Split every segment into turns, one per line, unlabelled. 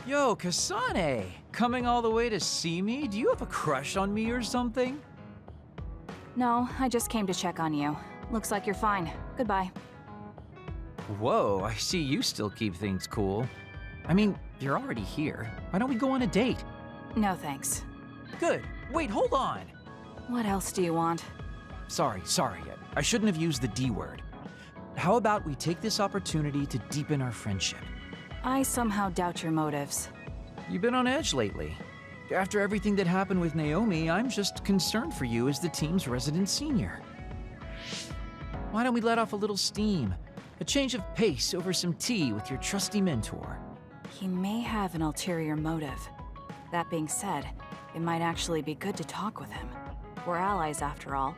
Yo, Kasane! Coming all the way to see me? Do you have a crush on me or something?
No, I just came to check on you. Looks like you're fine. Goodbye.
Whoa, I see you still keep things cool. I mean, you're already here. Why don't we go on a date?
No thanks.
Good. Wait, hold on!
What else do you want?
Sorry. I shouldn't have used the D word. How about we take this opportunity to deepen our friendship?
I somehow doubt your motives.
You've been on edge lately. After everything that happened with Naomi, I'm just concerned for you as the team's resident senior. Why don't we let off a little steam? A change of pace over some tea with your trusty mentor.
He may have an ulterior motive. That being said, it might actually be good to talk with him. We're allies after all.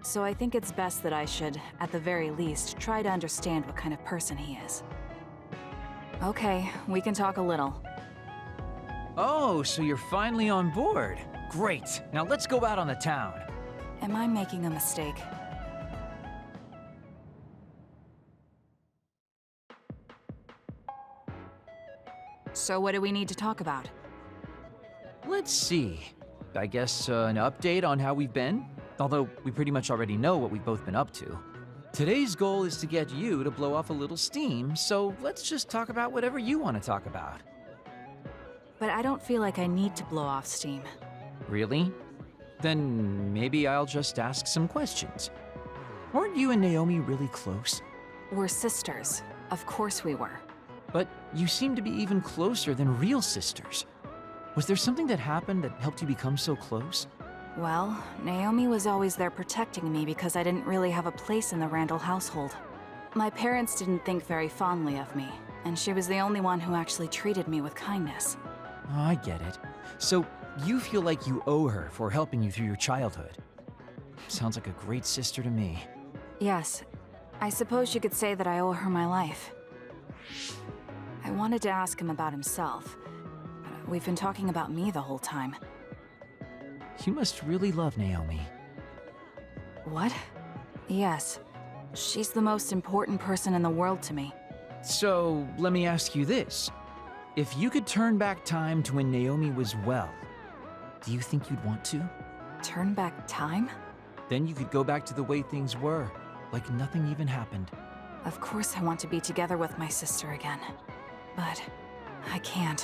So I think it's best that I should, at the very least, try to understand what kind of person he is. Okay, we can talk a little.
Oh, so you're finally on board. Great. Now let's go out on the town.
Am I making a mistake? So what do we need to talk about?
Let's see. I guess an update on how we've been? Although we pretty much already know what we've both been up to. Today's goal is to get you to blow off a little steam, so let's just talk about whatever you want to talk about.
But I don't feel like I need to blow off steam.
Really? Then maybe I'll just ask some questions. Weren't you and Naomi really close?
We're sisters. Of course we were.
But you seem to be even closer than real sisters. Was there something that happened that helped you become so close?
Well, Naomi was always there protecting me because I didn't really have a place in the Randall household. My parents didn't think very fondly of me, and she was the only one who actually treated me with kindness.
Oh, I get it. So you feel like you owe her for helping you through your childhood. Sounds like a great sister to me.
Yes, I suppose you could say that I owe her my life. I wanted to ask him about himself. We've been talking about me the whole time.
You must really love Naomi.
What? Yes. She's the most important person in the world to me.
So, let me ask you this. If you could turn back time to when Naomi was well, do you think you'd want to?
Turn back time?
Then you could go back to the way things were, like nothing even happened.
Of course I want to be together with my sister again. But I can't.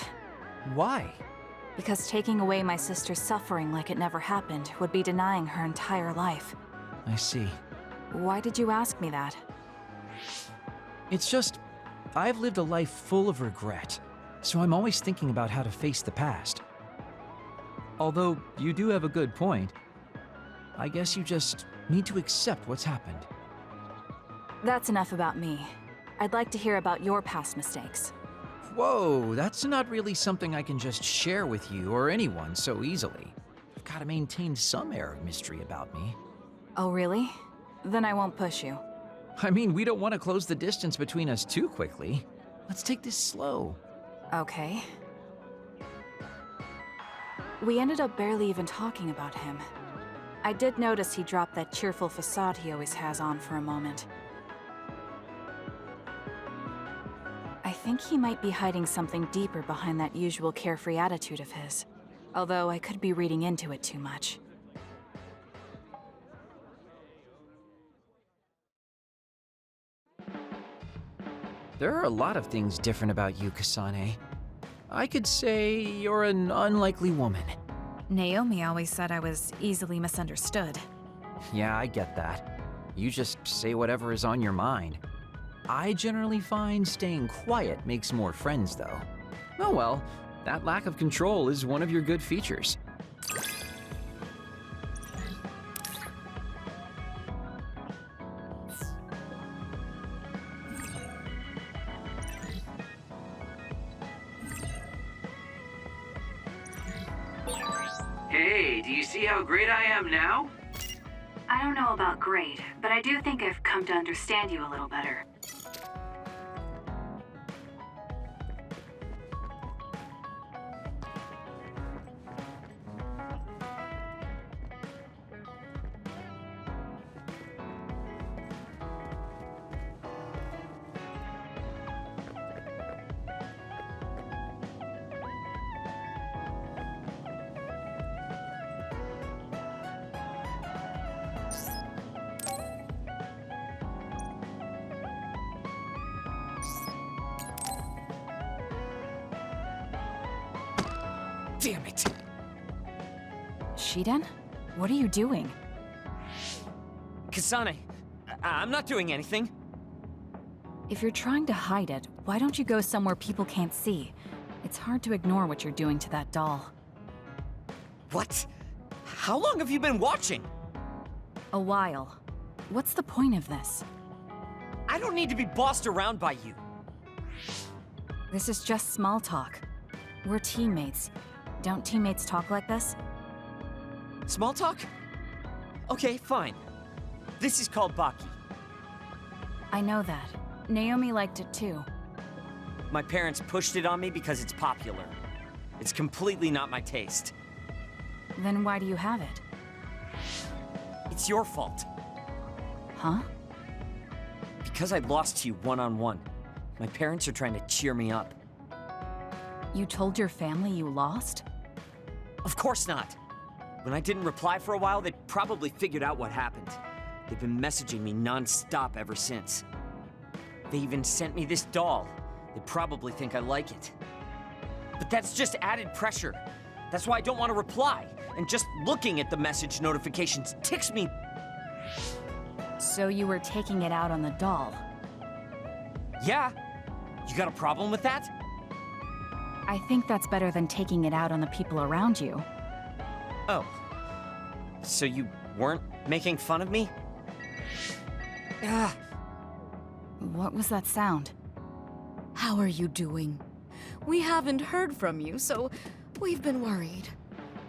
Why?
Because taking away my sister's suffering like it never happened would be denying her entire life.
I see.
Why did you ask me that?
It's just, I've lived a life full of regret, so I'm always thinking about how to face the past. Although, you do have a good point. I guess you just need to accept what's happened.
That's enough about me. I'd like to hear about your past mistakes.
Whoa, that's not really something I can just share with you or anyone so easily. I've got to maintain some air of mystery about me.
Oh, really? Then I won't push you.
I mean, we don't want to close the distance between us too quickly. Let's take this slow.
Okay. We ended up barely even talking about him. I did notice he dropped that cheerful facade he always has on for a moment. I think he might be hiding something deeper behind that usual carefree attitude of his. Although I could be reading into it too much.
There are a lot of things different about you, Kasane. I could say you're an unlikely woman.
Naomi always said I was easily misunderstood.
Yeah, I get that. You just say whatever is on your mind. I generally find staying quiet makes more friends, though. Oh well, that lack of control is one of your good features. Hey, do you see how great I am now?
I don't know about great, but I do think I've come to understand you a little better.
Damn it!
Shiden? What are you doing?
Kasane, I'm not doing anything.
If you're trying to hide it, why don't you go somewhere people can't see? It's hard to ignore what you're doing to that doll.
What? How long have you been watching?
A while. What's the point of this?
I don't need to be bossed around by you.
This is just small talk. We're teammates. Don't teammates talk like this?
Small talk? Okay, fine. This is called Baki.
I know that. Naomi liked it too.
My parents pushed it on me because it's popular. It's completely not my taste.
Then why do you have it?
It's your fault.
Huh?
Because I lost to you one-on-one. My parents are trying to cheer me up.
You told your family you lost?
Of course not. When I didn't reply for a while, they probably figured out what happened. They've been messaging me non-stop ever since. They even sent me this doll. They probably think I like it. But that's just added pressure. That's why I don't want to reply. And just looking at the message notifications ticks me.
So you were taking it out on the doll?
Yeah. You got a problem with that?
I think that's better than taking it out on the people around you.
Oh. So you weren't making fun of me? Ah.
What was that sound?
How are you doing? We haven't heard from you, so we've been worried.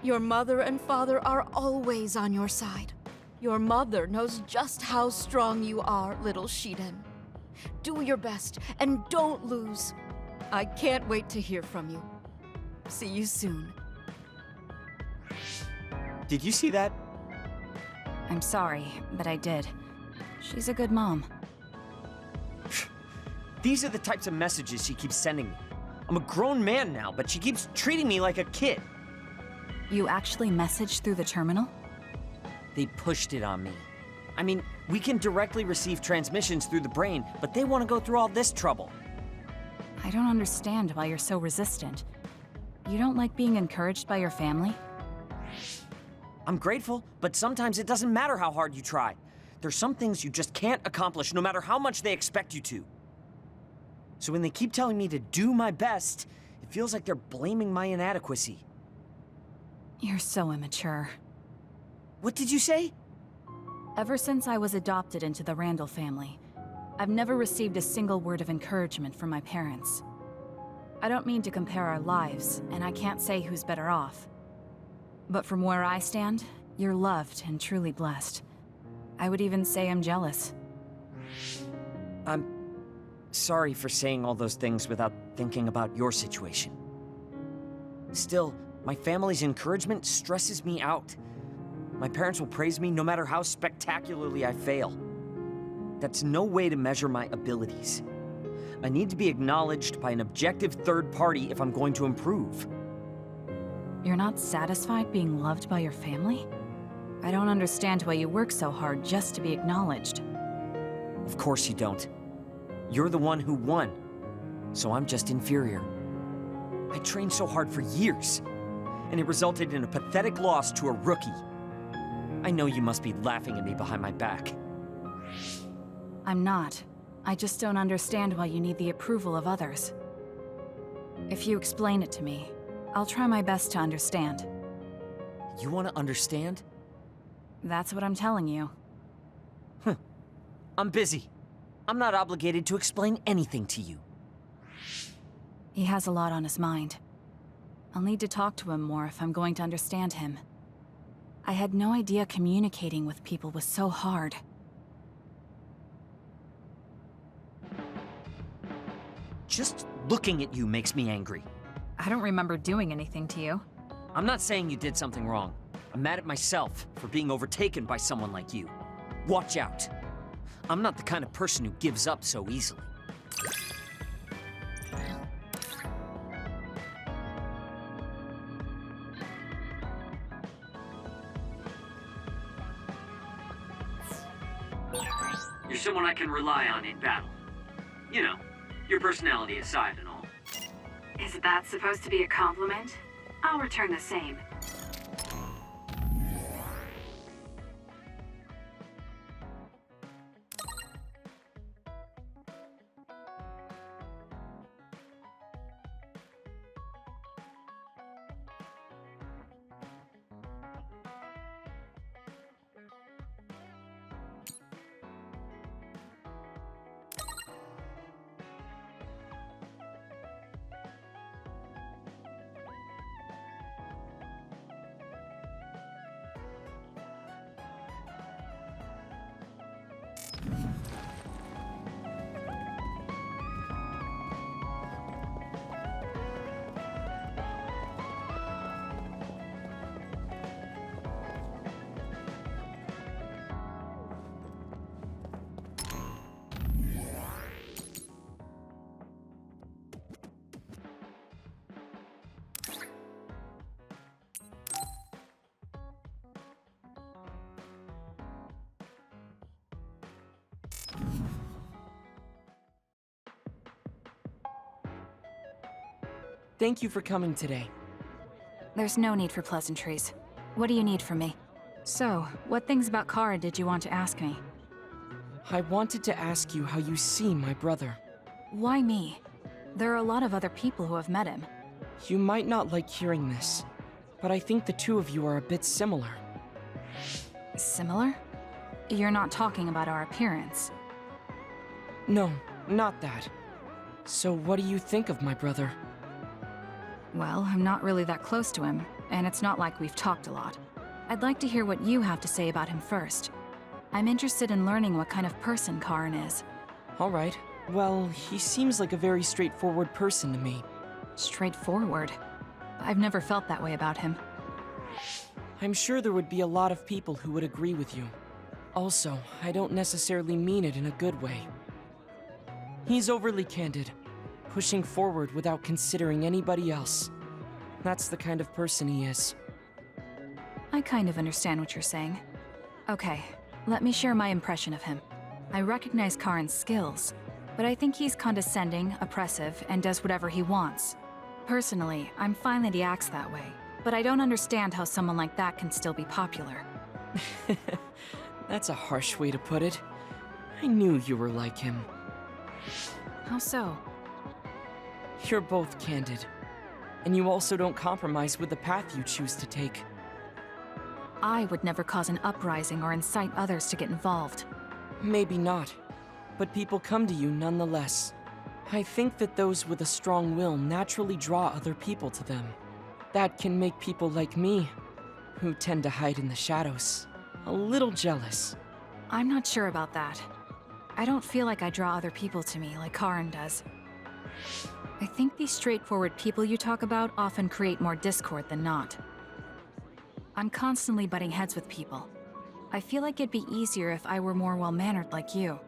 Your mother and father are always on your side. Your mother knows just how strong you are, little Shiden. Do your best, and don't lose. I can't wait to hear from you. See you soon.
Did you see that?
I'm sorry, but I did. She's a good mom.
These are the types of messages she keeps sending me. I'm a grown man now, but she keeps treating me like a kid.
You actually messaged through the terminal?
They pushed it on me. I mean, we can directly receive transmissions through the brain, but they want to go through all this trouble.
I don't understand why you're so resistant. You don't like being encouraged by your family?
I'm grateful, but sometimes it doesn't matter how hard you try. There's some things you just can't accomplish no matter how much they expect you to. So when they keep telling me to do my best, it feels like they're blaming my inadequacy.
You're so immature.
What did you say?
Ever since I was adopted into the Randall family, I've never received a single word of encouragement from my parents. I don't mean to compare our lives, and I can't say who's better off. But from where I stand, you're loved and truly blessed. I would even say I'm jealous.
I'm sorry for saying all those things without thinking about your situation. Still, my family's encouragement stresses me out. My parents will praise me no matter how spectacularly I fail. That's no way to measure my abilities. I need to be acknowledged by an objective third party if I'm going to improve.
You're not satisfied being loved by your family? I don't understand why you work so hard just to be acknowledged.
Of course you don't. You're the one who won, so I'm just inferior. I trained so hard for years, and it resulted in a pathetic loss to a rookie. I know you must be laughing at me behind my back.
I'm not. I just don't understand why you need the approval of others. If you explain it to me, I'll try my best to understand.
You want to understand?
That's what I'm telling you.
I'm busy. I'm not obligated to explain anything to you.
He has a lot on his mind. I'll need to talk to him more if I'm going to understand him. I had no idea communicating with people was so hard.
Just looking at you makes me angry.
I don't remember doing anything to you.
I'm not saying you did something wrong. I'm mad at myself for being overtaken by someone like you. Watch out. I'm not the kind of person who gives up so easily. You're someone I can rely on in battle. You know, your personality aside and all.
Is that supposed to be a compliment? I'll return the same.
Thank you for coming today.
There's no need for pleasantries. What do you need from me? So, what things about Kara did you want to ask me?
I wanted to ask you how you see my brother.
Why me? There are a lot of other people who have met him.
You might not like hearing this, but I think the two of you are a bit similar.
Similar? You're not talking about our appearance.
No, not that. So what do you think of my brother?
Well, I'm not really that close to him, and it's not like we've talked a lot. I'd like to hear what you have to say about him first. I'm interested in learning what kind of person Karin is.
Alright, well, he seems like a very straightforward person to me.
Straightforward? I've never felt that way about him.
I'm sure there would be a lot of people who would agree with you. Also, I don't necessarily mean it in a good way. He's overly candid, pushing forward without considering anybody else. That's the kind of person he is.
I kind of understand what you're saying. Okay, let me share my impression of him. I recognize Karin's skills, but I think he's condescending, oppressive, and does whatever he wants. Personally, I'm fine that he acts that way, but I don't understand how someone like that can still be popular.
That's a harsh way to put it. I knew you were like him.
How so?
You're both candid. And you also don't compromise with the path you choose to take.
I would never cause an uprising or incite others to get involved.
Maybe not, but people come to you nonetheless. I think that those with a strong will naturally draw other people to them. That can make people like me, who tend to hide in the shadows, a little jealous.
I'm not sure about that. I don't feel like I draw other people to me like Karin does. I think these straightforward people you talk about often create more discord than not. I'm constantly butting heads with people. I feel like it'd be easier if I were more well-mannered like you.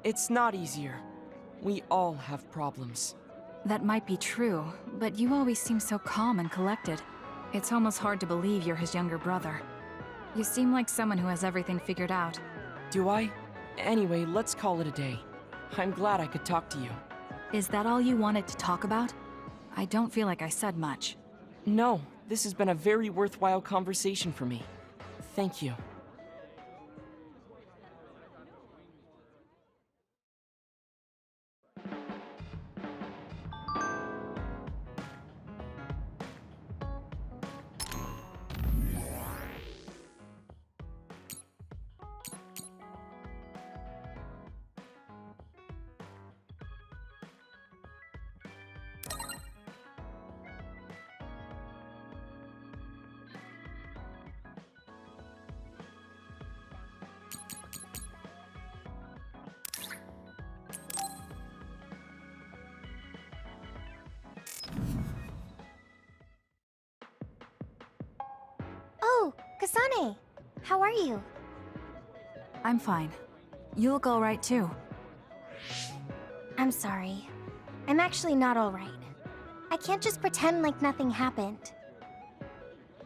It's not easier. We all have problems.
That might be true, but you always seem so calm and collected. It's almost hard to believe you're his younger brother. You seem like someone who has everything figured out.
Do I? Anyway, let's call it a day. I'm glad I could talk to you.
Is that all you wanted to talk about? I don't feel like I said much.
No, this has been a very worthwhile conversation for me. Thank you.
Oh, Kasane! How are you?
I'm fine. You look alright too.
I'm sorry. I'm actually not alright. I can't just pretend like nothing happened.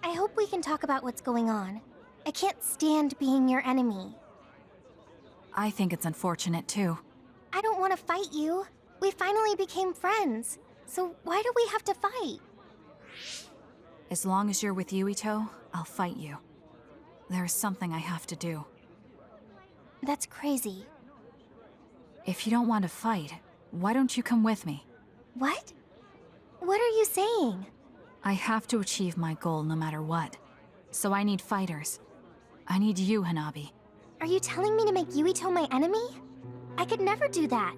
I hope we can talk about what's going on. I can't stand being your enemy.
I think it's unfortunate too.
I don't want to fight you. We finally became friends. So why do we have to fight?
As long as you're with Yuito, I'll fight you. There's something I have to do.
That's crazy.
If you don't want to fight, why don't you come with me?
What? What are you saying?
I have to achieve my goal no matter what. So I need fighters. I need you, Hanabi.
Are you telling me to make Yuito my enemy? I could never do that.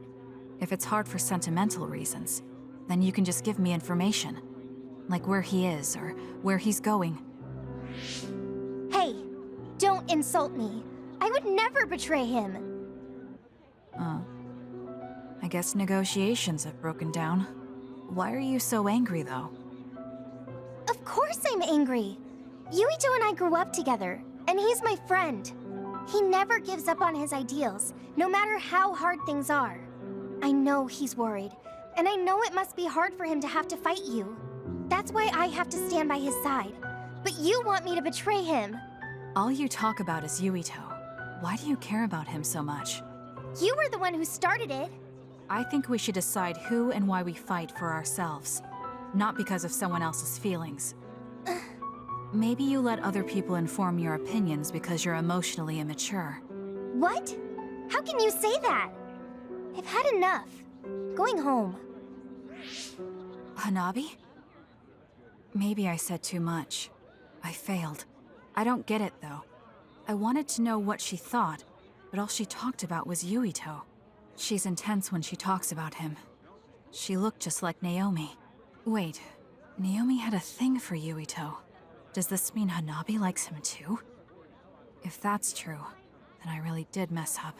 If it's hard for sentimental reasons, then you can just give me information. Like where he is, or where he's going.
Hey, don't insult me. I would never betray him.
I guess negotiations have broken down. Why are you so angry, though?
Of course I'm angry. Yuito and I grew up together, and he's my friend. He never gives up on his ideals, no matter how hard things are. I know he's worried, and I know it must be hard for him to have to fight you. That's why I have to stand by his side. But you want me to betray him.
All you talk about is Yuito. Why do you care about him so much?
You were the one who started it.
I think we should decide who and why we fight for ourselves, not because of someone else's feelings. Maybe you let other people inform your opinions because you're emotionally immature.
What? How can you say that? I've had enough. Going home.
Hanabi? Maybe I said too much. I failed. I don't get it, though. I wanted to know what she thought, but all she talked about was Yuito. She's intense when she talks about him. She looked just like Naomi. Wait, Naomi had a thing for Yuito. Does this mean Hanabi likes him too? If that's true, then I really did mess up.